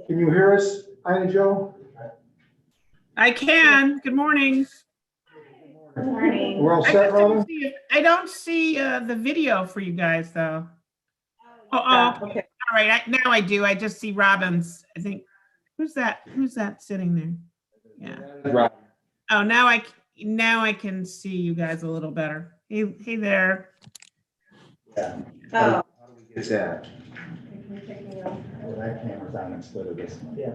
Can you hear us, Ina Jo? I can. Good morning. Good morning. We're all set, Robin? I don't see the video for you guys, though. Okay. All right. Now I do. I just see Robin's. I think. Who's that? Who's that sitting there? Yeah. Right. Oh, now I can see you guys a little better. Hey there. Yeah. Oh. How do we get that? Well, that camera's on instead of this one. Yeah.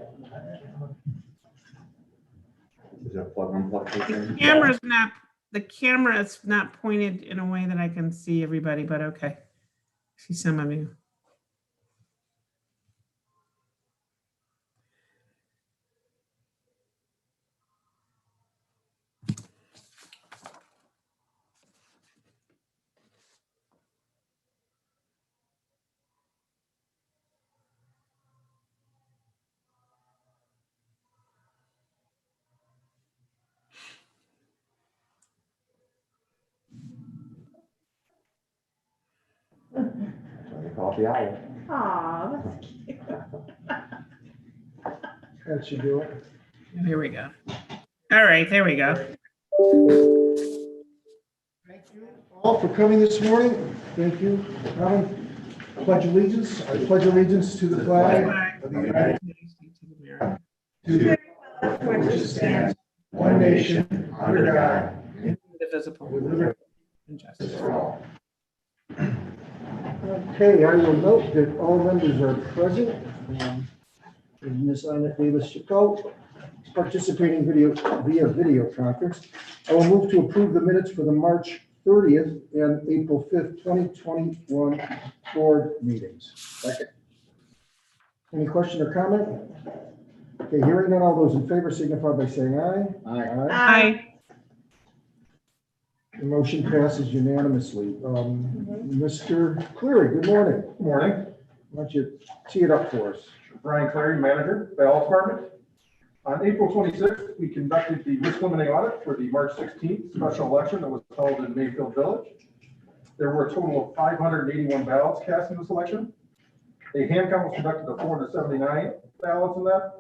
Is that plug and plug? The camera is not pointed in a way that I can see everybody, but okay. See some of you. They call it the owl. Aw, that's cute. That should do it. Here we go. All right, there we go. Thank you all for coming this morning. Thank you. Robin, pledge allegiance. I pledge allegiance to the flag of the United States, to the republic which stands one nation under God, Indivisible. with liberty and and justice. justice for all. Okay, I will note that all members are present. Ms. Ina Davis-Chico is participating via video conference. I will move to approve the minutes for the March 30th and April 5th, 2021 board meetings. Second. Any question or comment? Okay, hearing none, all those in favor signify by saying aye. Aye. Hi. The motion passes unanimously. Mr. Cleary, good morning. Good morning. Why don't you tee it up for us? Brian Clary, manager, Ballot Department. On April 26th, we conducted the risk limiting audit for the March 16th special election that was held in Mayfield Village. There were a total of 581 ballots cast in this election. A hand count was conducted of 479 ballots in that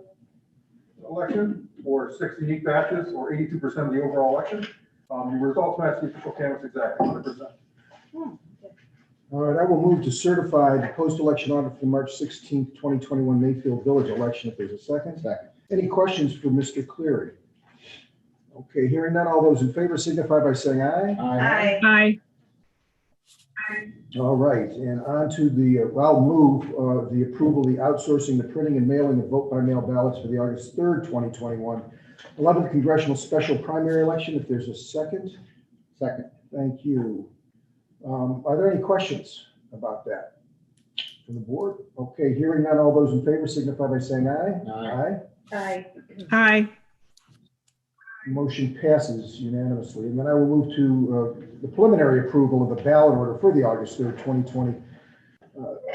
election, or 6 unique batches, or 82% of the overall election. The results matched the official canvas exactly, 100%. All right, I will move to certify the post-election audit for the March 16th, 2021 Mayfield Village election, if there's a second. Second. Any questions for Mr. Cleary? Okay, hearing none, all those in favor signify by saying aye. Aye. Hi. All right, and on to the, I'll move the approval, the outsourcing, the printing and mailing of vote-by-mail ballots for the August 3rd, 2021 11th Congressional Special Primary Election, if there's a second. Second. Thank you. Are there any questions about that from the board? Okay, hearing none, all those in favor signify by saying aye. Aye. Aye. Hi. Motion passes unanimously. And then I will move to the preliminary approval of the ballot order for the August 3rd, 2020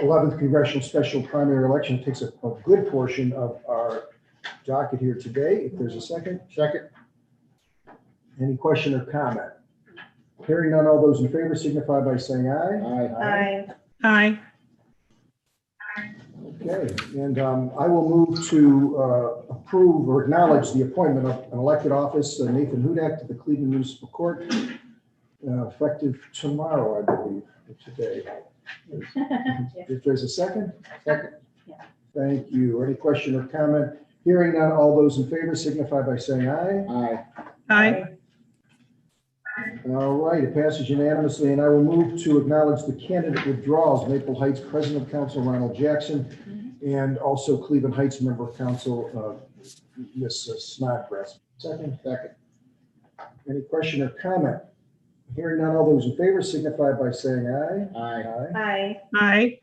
11th Congressional Special Primary Election. It takes a good portion of our docket here today. If there's a second. Second. Any question or comment? Hearing none, all those in favor signify by saying aye. Aye. Hi. Okay, and I will move to approve or acknowledge the appointment of an elected office, Nathan Hudak, to the Cleveland Municipal Court, effective tomorrow, I believe, or today. If there's a second? Second. Yeah. Thank you. Any question or comment? Hearing none, all those in favor signify by saying aye. Aye. Hi. All right, it passes unanimously, and I will move to acknowledge the candidate withdrawals, Maple Heights President of Council Ronald Jackson, and also Cleveland Heights Member of Council, Ms. Snodgrass. Second. Second. Any question or comment? Hearing none, all those in favor signify by saying aye. Aye. Aye.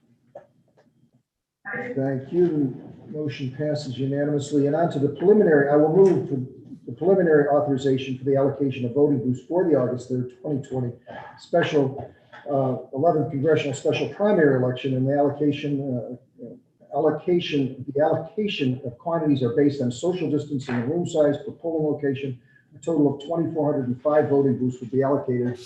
Hi. Thank you. Motion passes unanimously, and on to the preliminary. I will move to the preliminary authorization for the allocation of voting booths for the August 3rd, 2020 special 11th Congressional Special Primary Election, and the allocation of quantities are based on social distancing and room size per polling location. A total of 2,405 voting booths would be allocated.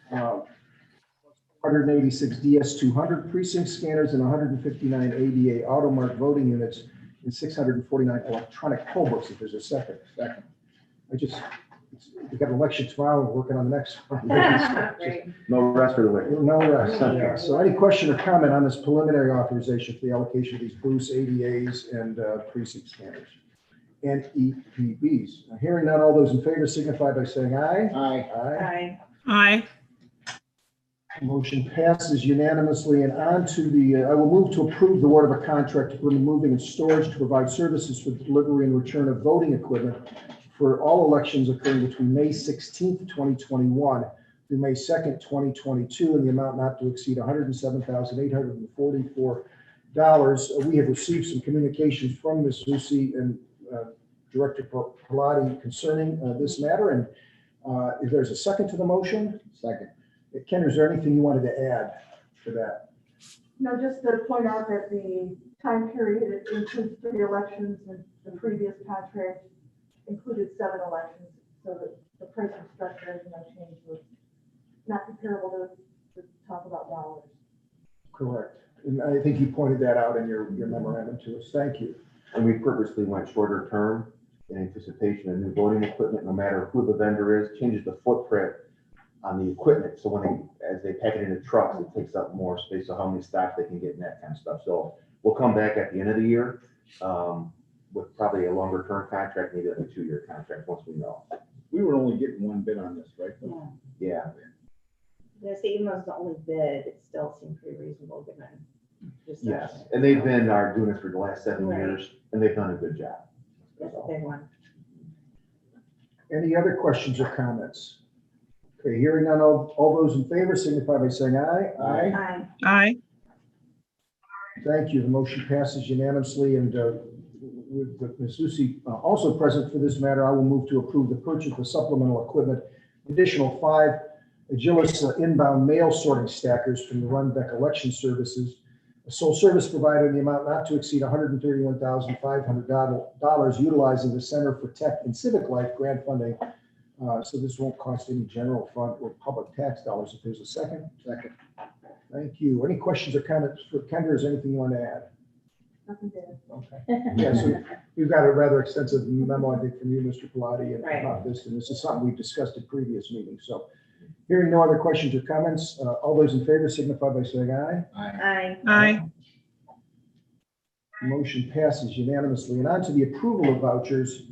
186 DS200 precinct scanners and 159 ADA automark voting units and 649 electronic poll books, if there's a second. Second. We got an election tomorrow, we're working on the next one. Great. No rest for the wicked. No rest, yeah. So any question or comment on this preliminary authorization for the allocation of these booths, ADAs, and precinct scanners and EPBs? Hearing none, all those in favor signify by saying aye. Aye. Aye. Hi. Aye. Motion passes unanimously, and on to the, I will move to approve the award of a contract to permit moving and storage to provide services for the delivery and return of voting equipment for all elections occurring between May 16th, 2021 through May 2nd, 2022, in the amount not to exceed $107,844. We have received some communications from Ms. Zusi and Director Pilati concerning this matter, and if there's a second to the motion. Second. Ken, is there anything you wanted to add to that? No, just to point out that the time period, it includes 3 elections, and the previous contract included 7 elections, so that the pricing structure has no change. Was not comparable to talk about dollars. Correct. And I think you pointed that out in your memorandum to us. Thank you. And we purposely went shorter term in anticipation of new voting equipment, no matter who the vendor is, changes the footprint on the equipment. So as they pack it into trucks, it takes up more space, so how many stocks they can get and that kind of stuff. So we'll come back at the end of the year with probably a longer term contract, maybe like a 2-year contract once we know. We were only getting one bid on this, right? Yeah. Yes, even though it's the only bid, it still seemed pretty reasonable given. Yes. And they've been doing this for the last 7 Right. years, and they've done a good job. That's a big one. Any other questions or comments? Okay, hearing none, all those in favor signify by saying aye. Aye. Hi. Aye. Thank you. The motion passes unanimously, and with Ms. Susi also present for this matter, I will move to approve the purchase of supplemental equipment, additional 5 Agilis inbound mail sorting stackers from the Runbeck Election Services, a sole service provider in the amount not to exceed $131,500, utilizing the Center for Tech and Civic Life grant funding. So this won't cost any general fund or public tax dollars. If there's a second. Second. Thank you. Any questions or comments for Kendra? Is there anything you want to add? Nothing bad. Okay. Yeah, so we've got a rather extensive memo, I think, from you, Mr. Pilati, Right. about this, and this is something we've discussed at previous meetings. So hearing no other questions or comments, all those in favor signify by saying aye. Hi. Aye. Motion passes unanimously. And on to the approval of vouchers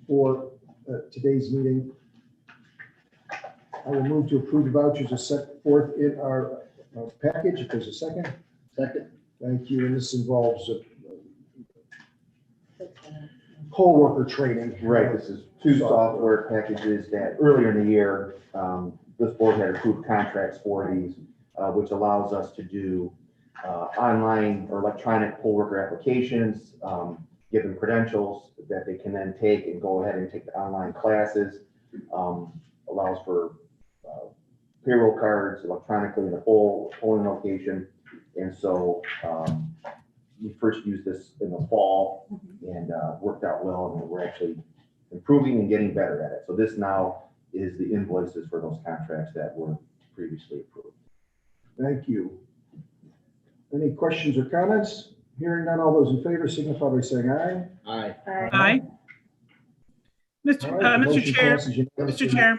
for today's meeting. I will move to approve the vouchers as set forth in our package. If there's a second. Second. Thank you. And this involves poll worker training. Right, this is 2 software packages that earlier in the year, this board had approved contracts for these, which allows us to do online or electronic poll worker applications, give them credentials that they can then take and go ahead and take the online classes, allows for payroll cards electronically in the polling location. And so we first used this in the fall and worked out well, and we're actually improving and getting better at it. So this now is the invoices for those contracts that were previously approved. Thank you. Any questions or comments? Hearing none, all those in favor signify by saying aye. Aye. Aye. All Mr. right, the Mr. motion Chair, passes unanimously. Mr. Chair,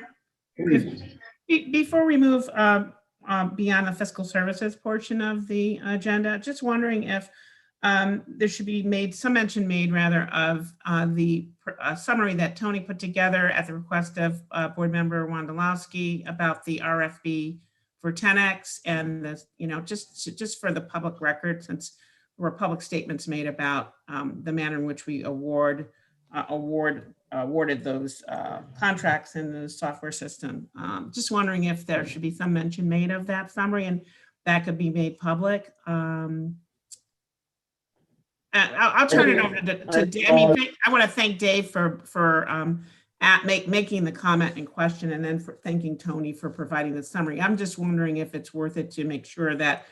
Please. before we move beyond the fiscal services portion of the agenda, just wondering if there should be some mention made rather of the summary that Tony put together at the request of board member Wondolowski about the RFB for 10X, and this, just for the public record, since there were public statements made about the manner in which we awarded those contracts in the software system. Just wondering if there should be some mention made of that summary, and that could be made public. I'll turn it over to Dave. I want to thank Dave for making the comment in question, and then for thanking Tony for providing the summary. I'm just wondering if it's worth it to make sure that,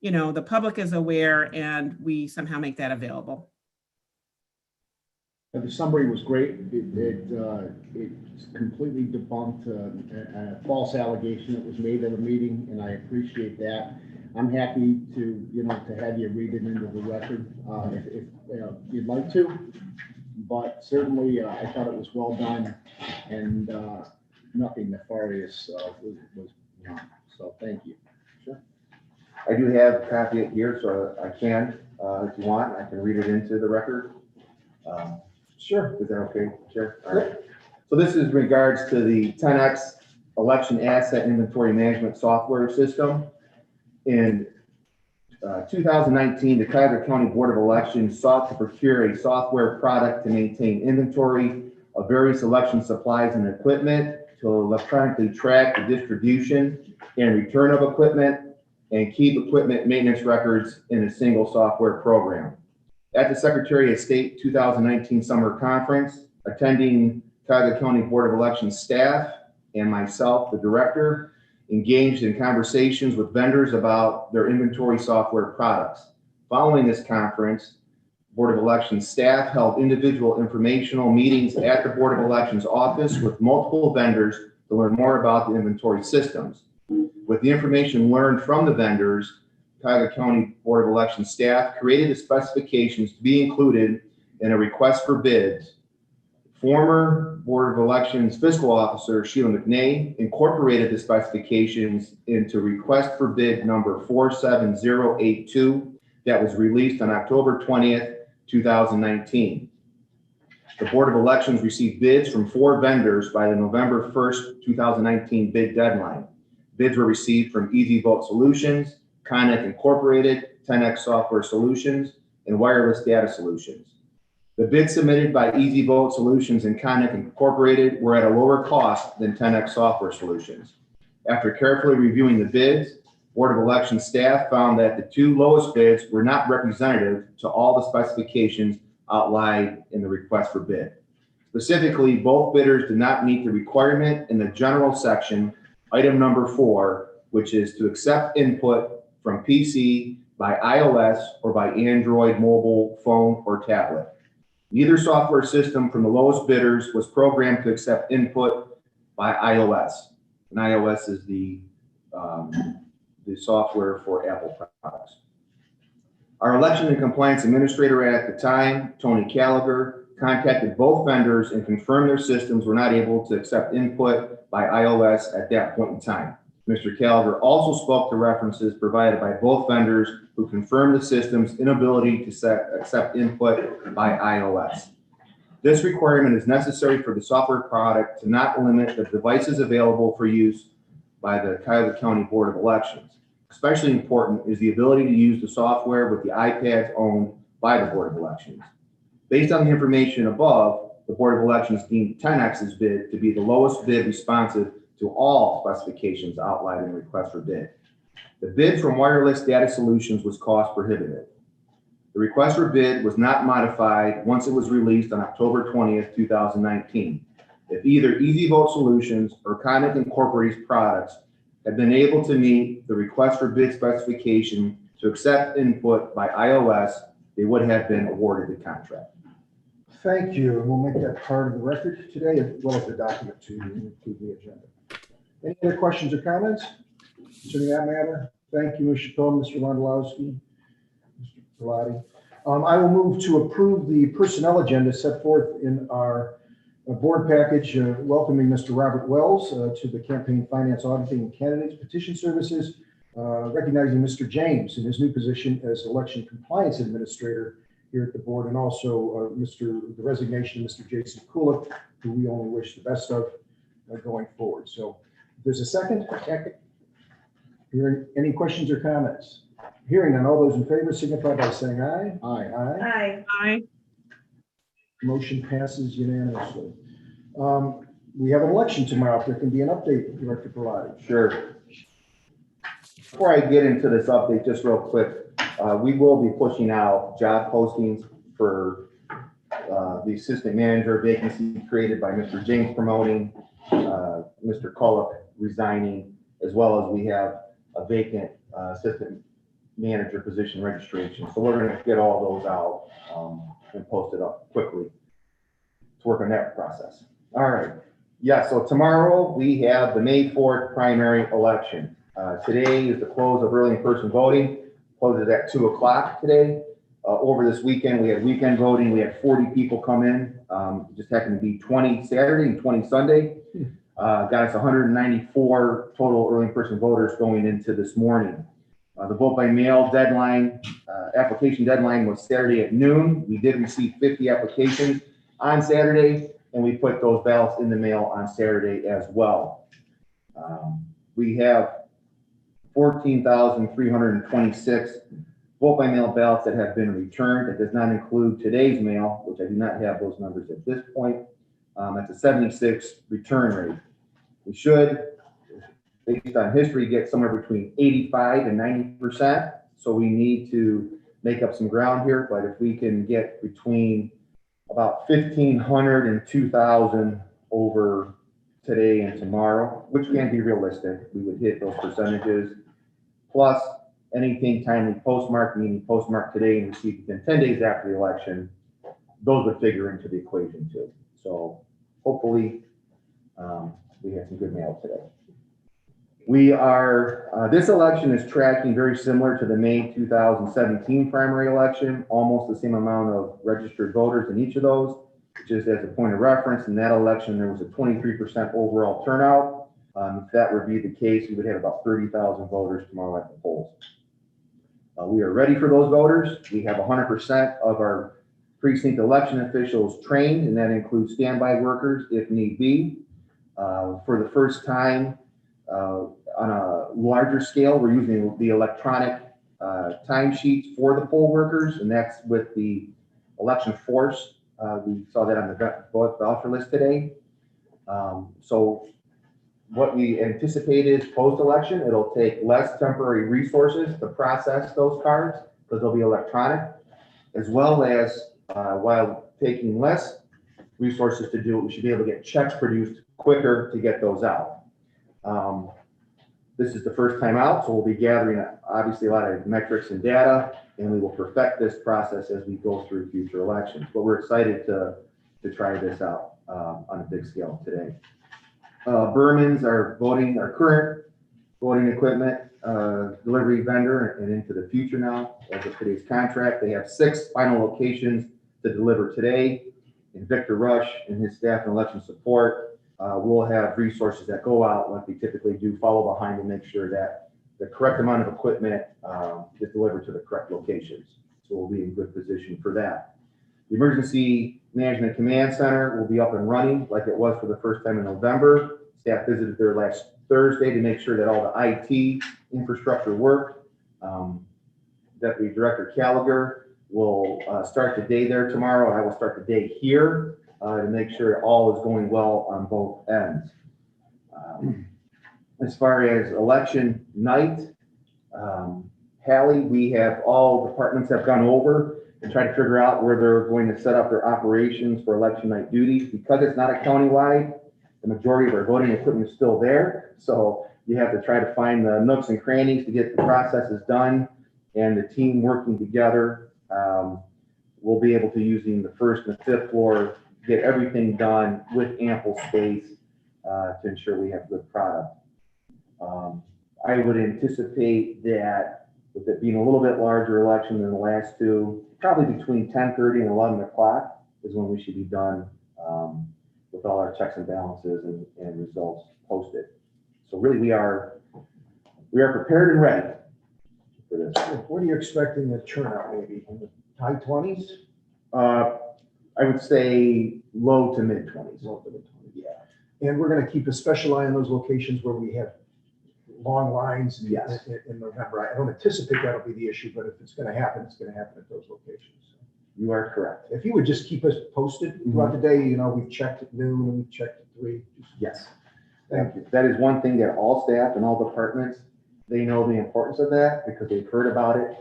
the public is aware and we somehow make that available. The summary was great. It completely debunked a false allegation that was made at a meeting, and I appreciate that. I'm happy to, to have you read it into the record, if you'd like to. But certainly, I thought it was well done, and nothing nefarious was done. So thank you. I do have a copy of it here, so I can, if you want, I can read it into the record. Sure. Is that okay, Chair? All right. So this is regards to the 10X election asset inventory management software system. In 2019, the Cuyahoga County Board of Elections sought to procure a software product to maintain inventory of various election supplies and equipment, to electronically track the distribution and return of equipment, and keep equipment maintenance records in a single software program. At the Secretary of State 2019 Summer Conference, attending Cuyahoga County Board of Elections staff and myself, the director, engaged in conversations with vendors about their inventory software products. Following this conference, Board of Elections staff held individual informational meetings at the Board of Elections office with multiple vendors to learn more about the inventory systems. With the information learned from the vendors, Cuyahoga County Board of Elections staff created the specifications to be included in a request for bids. Former Board of Elections fiscal officer Sheila McNay incorporated the specifications into request for bid number 47082 that was released on October 20th, 2019. The Board of Elections received bids from 4 vendors by the November 1st, 2019 bid deadline. Bids were received from Easy Vote Solutions, Connect Incorporated, 10X Software Solutions, and Wireless Data Solutions. The bids submitted by Easy Vote Solutions and Connect Incorporated were at a lower cost than 10X Software Solutions. After carefully reviewing the bids, Board of Elections staff found that the 2 lowest bids were not representative to all the specifications outlined in the request for bid. Specifically, both bidders did not meet the requirement in the general section, item number 4, which is to accept input from PC by iOS or by Android mobile phone or tablet. Neither software system from the lowest bidders was programmed to accept input by iOS. And iOS is the software for Apple products. Our election and compliance administrator at the time, Tony Gallagher, contacted both vendors and confirmed their systems were not able to accept input by iOS at that point in time. Mr. Gallagher also spoke to references provided by both vendors who confirmed the system's inability to accept input by iOS. This requirement is necessary for the software product to not limit the devices available for use by the Cuyahoga County Board of Elections. Especially important is the ability to use the software with the iPads owned by the Board of Elections. Based on the information above, the Board of Elections deemed 10X's bid to be the lowest bid responsive to all specifications outlined in the request for bid. The bid from Wireless Data Solutions was cost prohibitive. The request for bid was not modified once it was released on October 20th, 2019. If either Easy Vote Solutions or Connect Incorporated's products had been able to meet the request for bid specification to accept input by iOS, they would have been awarded the contract. Thank you. And we'll make that part of the record today, as well as the document to include the agenda. Any other questions or comments concerning that matter? Thank you, Mr. Cohen, Mr. Wondolowski, Mr. Pilati. I will move to approve the personnel agenda set forth in our board package, welcoming Mr. Robert Wells to the Campaign Finance Auditing and Candidates Petition Services, recognizing Mr. James in his new position as Election Compliance Administrator here at the board, and also the resignation of Mr. Jason Kulik, who we only wish the best of going forward. So if there's a second. Hearing any questions or comments? Hearing none, all those in favor signify by saying aye. Aye. Aye. Aye. Motion passes unanimously. We have an election tomorrow. If there can be an update, Director Pilati. Sure. Before I get into this update, just real quick, we will be pushing out job postings for the assistant manager vacancy created by Mr. James promoting, Mr. Kulik resigning, as well as we have a vacant assistant manager position registration. So we're going to get all those out and post it up quickly to work on that process. All right. Yeah, so tomorrow we have the May 4th primary election. Today is the close of early in-person voting. Closes at 2 o'clock today. Over this weekend, we had weekend voting. We had 40 people come in. Just happened to be 20 Saturday and 20 Sunday. Got us 194 total early in-person voters going into this morning. The vote by mail deadline, application deadline was Saturday at noon. We did receive 50 applications on Saturday, and we put those ballots in the mail on Saturday as well. We have 14,326 vote by mail ballots that have been returned. It does not include today's mail, which I do not have those numbers at this point. That's a 76 return rate. We should, based on history, get somewhere between 85 and 90%. So we need to make up some ground here, but if we can get between about 1,500 and 2,000 over today and tomorrow, which can be realistic, we would hit those percentages. Plus anything timely postmarked, meaning postmarked today and received within 10 days after the election, those would figure into the equation too. So hopefully we have some good mail today. We are, this election is tracking very similar to the May 2017 primary election, almost the same amount of registered voters in each of those. Just as a point of reference, in that election, there was a 23% overall turnout. If that would be the case, we would have about 30,000 voters tomorrow at the polls. We are ready for those voters. We have 100% of our precinct election officials trained, and that includes standby workers if need be. For the first time on a larger scale, we're using the electronic timesheets for the poll workers, and that's with the election force. We saw that on the voucher list today. So what we anticipate is post-election, it'll take less temporary resources to process those cards because they'll be electronic, as well as while taking less resources to do it, we should be able to get checks produced quicker to get those out. This is the first time out, so we'll be gathering obviously a lot of metrics and data, and we will perfect this process as we go through future elections. But we're excited to try this out on a big scale today. Berman's our current voting equipment delivery vendor and into the future now as of today's contract. They have 6 final locations to deliver today. And Victor Rush and his staff and election support will have resources that go out like we typically do, follow behind to make sure that the correct amount of equipment is delivered to the correct locations. So we'll be in good position for that. The Emergency Management Command Center will be up and running like it was for the first time in November. Staff visited there last Thursday to make sure that all the IT infrastructure worked. Deputy Director Gallagher will start the day there tomorrow, and I will start the day here to make sure all is going well on both ends. As far as election night, Hallie, we have all departments have gone over and tried to figure out where they're going to set up their operations for election night duties. Because it's not a countywide, the majority of our voting equipment is still there. So you have to try to find the nooks and crannies to get the processes done, and the team working together. We'll be able to using the 1st and 5th floor, get everything done with ample space to ensure we have good product. I would anticipate that with it being a little bit larger election than the last two, probably between 10:30 and 11 o'clock is when we should be done with all our checks and balances and results posted. So really we are prepared and ready for this. What are you expecting the turnout maybe in the high 20s? I would say low to mid 20s. Low to mid 20s. Yeah. And we're going to keep a special eye on those locations where we have long lines Yes. in November. I don't anticipate that'll be the issue, but if it's going to happen, it's going to happen at those locations. You are correct. If you would just keep us posted throughout the day, you know, we've checked at noon and we've checked at 3. Yes. Thank you. That is one thing that all staff and all departments, they know the importance of that because they've heard about it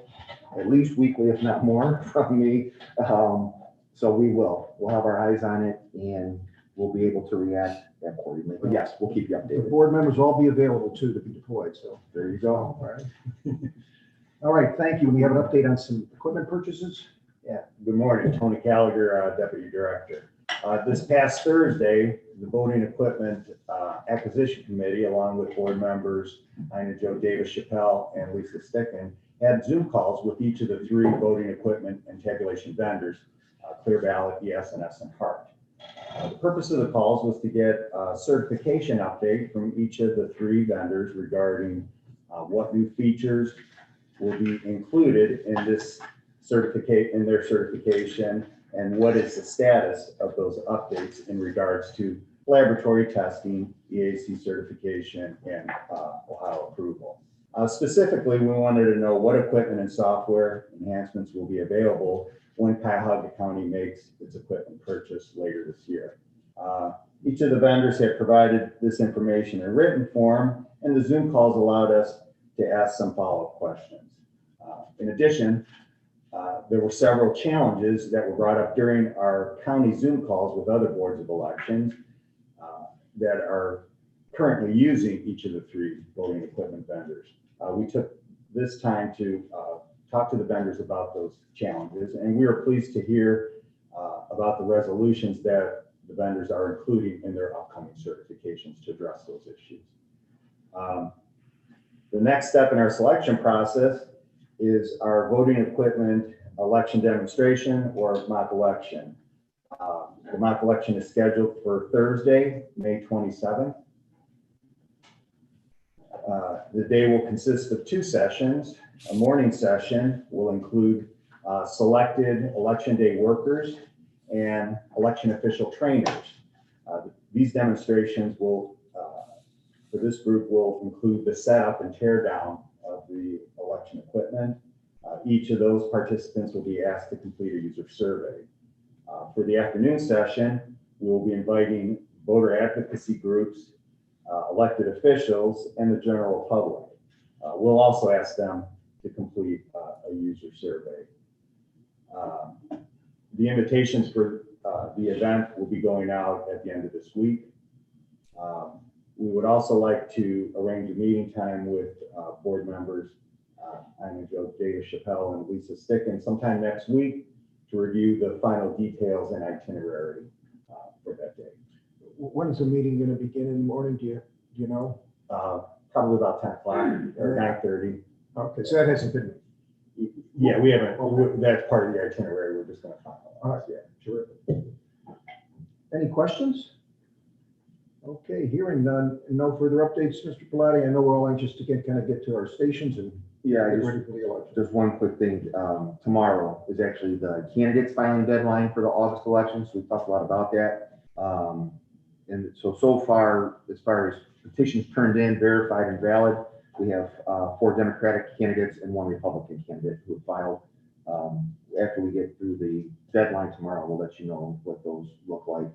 at least weekly, if not more, from me. So we'll have our eyes on it and we'll be able to react accordingly. But yes, we'll keep you The updated. board members will all be available too to be deployed, so. There you go. All right. All right, thank you. We have an update on some equipment purchases. Yeah, good morning, Tony Gallagher, Deputy Director. This past Thursday, the Voting Equipment Acquisition Committee, along with board members Ina Jo Davis Chappelle and Lisa Stickman, had Zoom calls with each of the 3 voting equipment and tabulation vendors, Clear Ballot, ES&S, and Hart. The purpose of the calls was to get a certification update from each of the 3 vendors regarding what new features will be included in this in their certification, and what is the status of those updates in regards to laboratory testing, EAC certification, and Ohio approval. Specifically, we wanted to know what equipment and software enhancements will be available when Cuyahoga County makes its equipment purchase later this year. Each of the vendors have provided this information in written form, and the Zoom calls allowed us to ask some follow-up questions. In addition, there were several challenges that were brought up during our county Zoom calls with other boards of elections that are currently using each of the 3 voting equipment vendors. We took this time to talk to the vendors about those challenges, and we were pleased to hear about the resolutions that the vendors are including in their upcoming certifications to address those issues. The next step in our selection process is our voting equipment election demonstration or mock election. The mock election is scheduled for Thursday, May 27th. The day will consist of 2 sessions. A morning session will include selected election day workers and election official trainers. These demonstrations will, for this group, will include the setup and tear down of the election equipment. Each of those participants will be asked to complete a user survey. For the afternoon session, we will be inviting voter advocacy groups, elected officials, and the general public. We'll also ask them to complete a user survey. The invitations for the event will be going out at the end of this week. We would also like to arrange a meeting time with board members Ina Jo Davis Chappelle and Lisa Stickman sometime next week to review the final details and itinerary for that day. When's the meeting going to begin in the morning? Do you know? Probably about 10 o'clock or 9:30. Okay, so that hasn't been. Yeah, we haven't. That's part of the itinerary. We're just going to finalize. All right, yeah, terrific. Any questions? Okay, hearing none, no further updates, Mr. Pilati. I know we're all anxious to get to our stations and Yeah, get ready for the election. just one quick thing. Tomorrow is actually the candidates filing deadline for the August election. So we talked a lot about that. And so far as petitions turned in, verified and valid, we have 4 Democratic candidates and 1 Republican candidate who have filed. After we get through the deadline tomorrow, we'll let you know what those look like.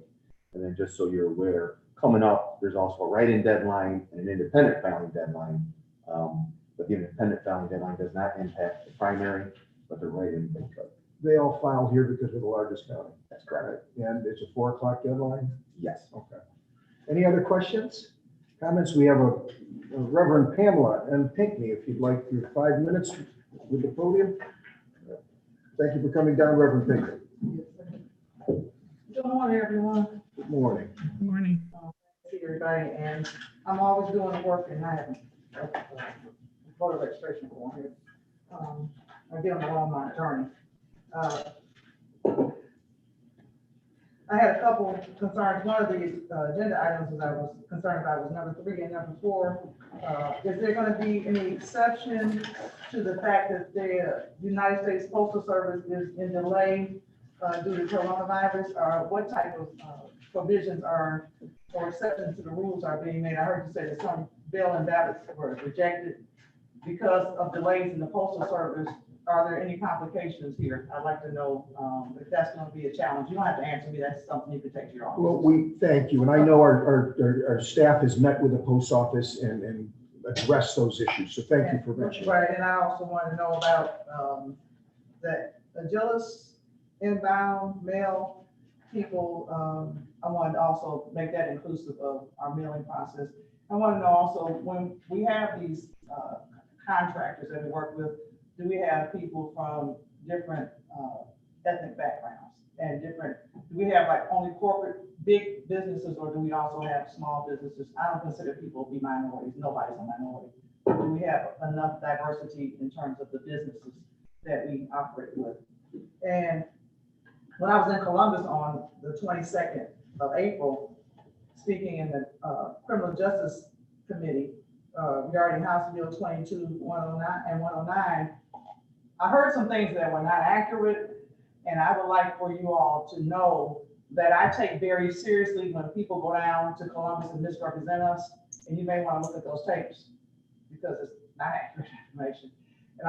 And then just so you're aware, coming up, there's also a write-in deadline and an independent filing deadline. But the independent filing deadline does not impact the primary, but the write-in does. They all filed here because we're the largest county. That's correct. And it's a 4 o'clock deadline? Yes. Okay. Any other questions, comments? We have a Reverend Pamela M. Pinckney, if you'd like your 5 minutes with the podium. Thank you for coming down, Reverend Pinckney. Good morning, everyone. Good morning. Good morning. See everybody, and I'm always doing the work, and I haven't voter registration form here. I get on the wrong my attorney. I had a couple concerns. One of the agenda items that I was concerned about was number 3 and number 4. Is there going to be any exception to the fact that the United States Postal Service is in delay due to coronavirus, or what type of provisions are or exceptions to the rules are being made? I heard you say that some bill and ballots were rejected because of delays in the Postal Service. Are there any complications here? I'd like to know if that's going to be a challenge. You don't have to answer me. That's something you can take to your office. Well, we thank you. And I know our staff has met with the post office and addressed those issues. So thank you for mentioning. Right, and I also want to know about that Agilus inbound mail people. I wanted to also make that inclusive of our mailing process. I want to know also, when we have these contractors that we work with, do we have people from different ethnic backgrounds? and different, do we have like only corporate, big businesses, or do we also have small businesses? I don't consider people to be minorities, nobody's a minority. But do we have enough diversity in terms of the businesses that we operate with? And when I was in Columbus on the 22nd of April, speaking in the Criminal Justice Committee regarding House Bill 22-109 and 109, I heard some things that were not accurate, and I would like for you all to know that I take very seriously when people go down to Columbus and misrepresent us, and you may want to look at those tapes because it's not accurate information. And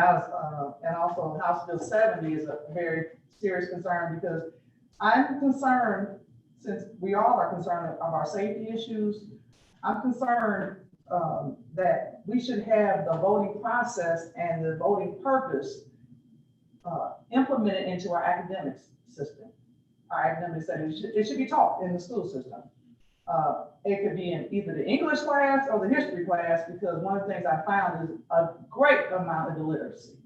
and also House Bill 70 is a very serious concern because I'm concerned, since we all are concerned of our safety issues, I'm concerned that we should have the voting process and the voting purpose implemented into our academic system. Our academic setting, it should be taught in the school system. It could be in either the English class or the history class, because one of the things I found is a great amount of illiteracy.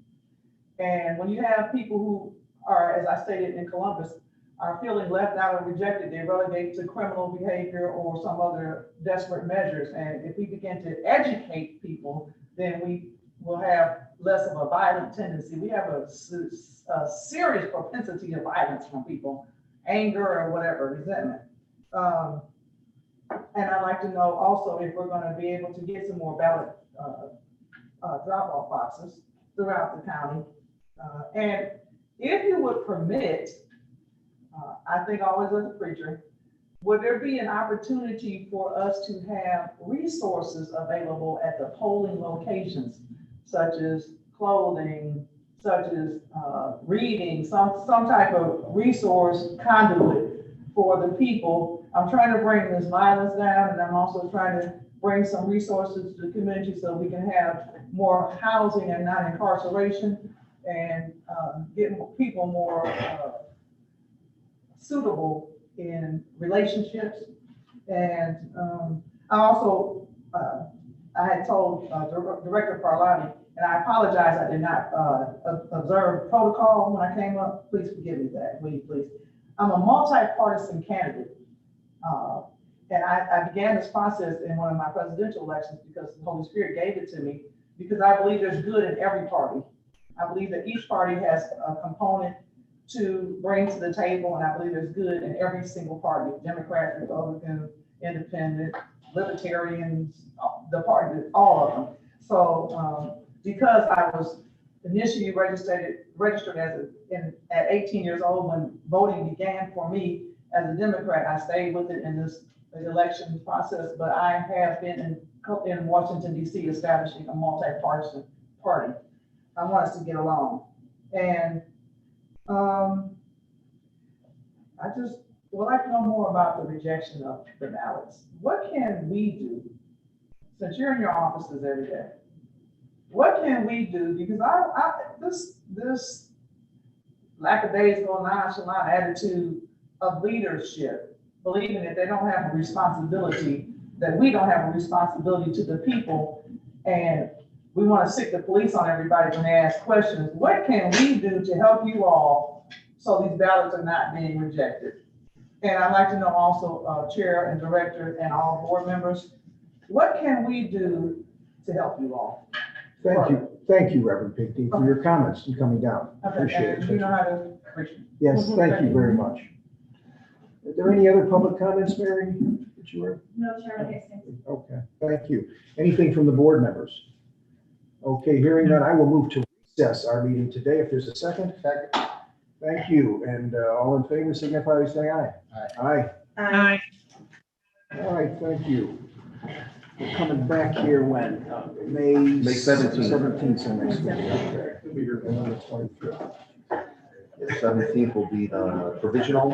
And when you have people who are, as I stated in Columbus, are feeling left out or rejected, they relegate to criminal behavior or some other desperate measures. And if we begin to educate people, then we will have less of a violent tendency. We have a serious propensity to violence from people, anger or whatever, resentment. And I'd like to know also if we're going to be able to get some more ballot drop-off boxes throughout the county. And if you would permit, I think always as a preacher, would there be an opportunity for us to have resources available at the polling locations, such as clothing, such as reading, some type of resource conduit for the people? I'm trying to bring this violence down, and I'm also trying to bring some resources to the community so we can have more housing and not incarceration, and get people more suitable in relationships. And I also, I had told Director Parlani, and I apologize, I did not observe protocol when I came up. Please forgive me that, will you please? I'm a multi-partisan candidate. And I began this process in one of my presidential elections because the Holy Spirit gave it to me, because I believe there's good in every party. I believe that each party has a component to bring to the table, and I believe there's good in every single party: Democrat, Republican, Independent, Libertarians, the party, all of them. So because I was initially registered as at 18 years old when voting began for me as a Democrat, I stayed with it in this election process, but I have been in Washington, D.C. establishing a multi-partisan party. I want us to get along. And I just would like to know more about the rejection of the ballots. What can we do, since you're in your offices every day? What can we do? Because this lackadaisical, nonchalant attitude of leadership, believing that they don't have a responsibility, that we don't have a responsibility to the people, and we want to sick the police on everybody when they ask questions. What can we do to help you all so these ballots are not being rejected? And I'd like to know also, Chair and Director and all board members, what can we do to help you all? Thank you, Reverend Pinckney, for your comments and coming down. Appreciate it. You know how to preach. Yes, thank you very much. Are there any other public comments, Mary? No, Chair, Okay, thank you. Anything from the board members? Okay, hearing none, I will move to recess our meeting today. If there's a second. Second. Thank you. And all in favor, signify by saying aye. Aye. Aye. All right, thank you. We're coming back here when? May 17th. 17th, so next week. Okay. We'll be here on the 23rd. 17th will be the provisional